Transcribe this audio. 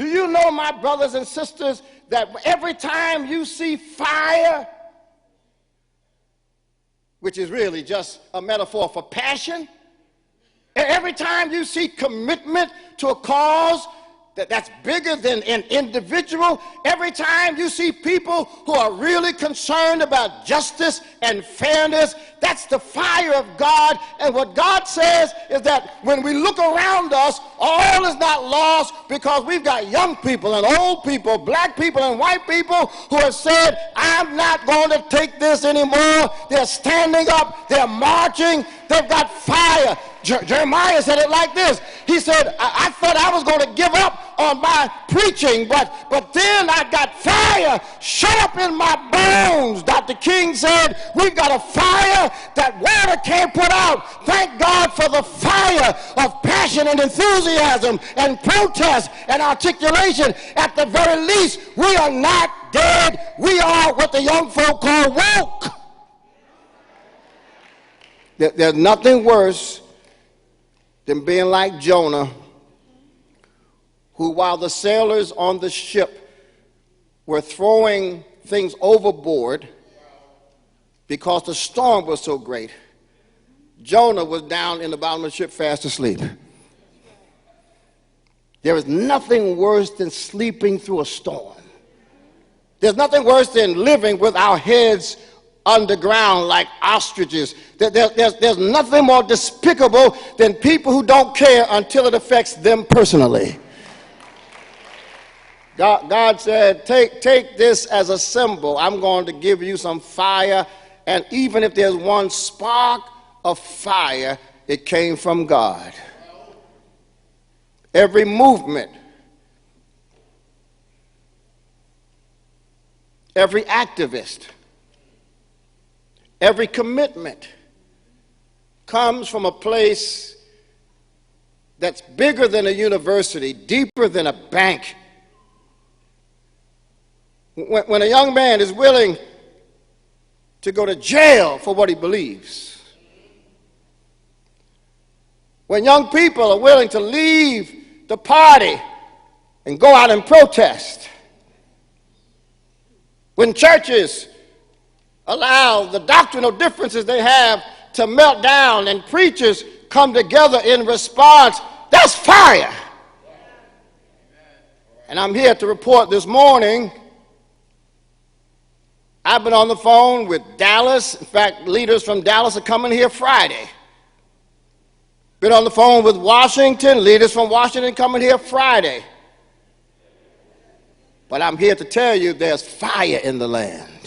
Do you know, my brothers and sisters, that every time you see fire, which is really just a metaphor for passion, every time you see commitment to a cause that's bigger than an individual, every time you see people who are really concerned about justice and fairness, that's the fire of God. And what God says is that when we look around us, all is not lost, because we've got young people and old people, black people and white people who have said, I'm not going to take this anymore. They're standing up, they're marching, they've got fire. Jeremiah said it like this. He said, I thought I was going to give up on my preaching, but then I got fire shut up in my bones. Dr. King said, we've got a fire that water can't put out. Thank God for the fire of passion and enthusiasm and protest and articulation. At the very least, we are not dead. We are what the young folk call woke. There's nothing worse than being like Jonah, who, while the sailors on the ship were throwing things overboard because the storm was so great, Jonah was down in the bottom of the ship fast asleep. There is nothing worse than sleeping through a storm. There's nothing worse than living with our heads underground like ostriches. There's nothing more despicable than people who don't care until it affects them personally. God said, take this as a symbol. I'm going to give you some fire, and even if there's one spark of fire, it came from God. Every movement, every activist, every commitment comes from a place that's bigger than a university, deeper than a bank. When a young man is willing to go to jail for what he believes, when young people are willing to leave the party and go out and protest, when churches allow the doctrinal differences they have to melt down and preachers come together in response, that's fire. And I'm here to report this morning, I've been on the phone with Dallas. In fact, leaders from Dallas are coming here Friday. Been on the phone with Washington, leaders from Washington coming here Friday. But I'm here to tell you there's fire in the land.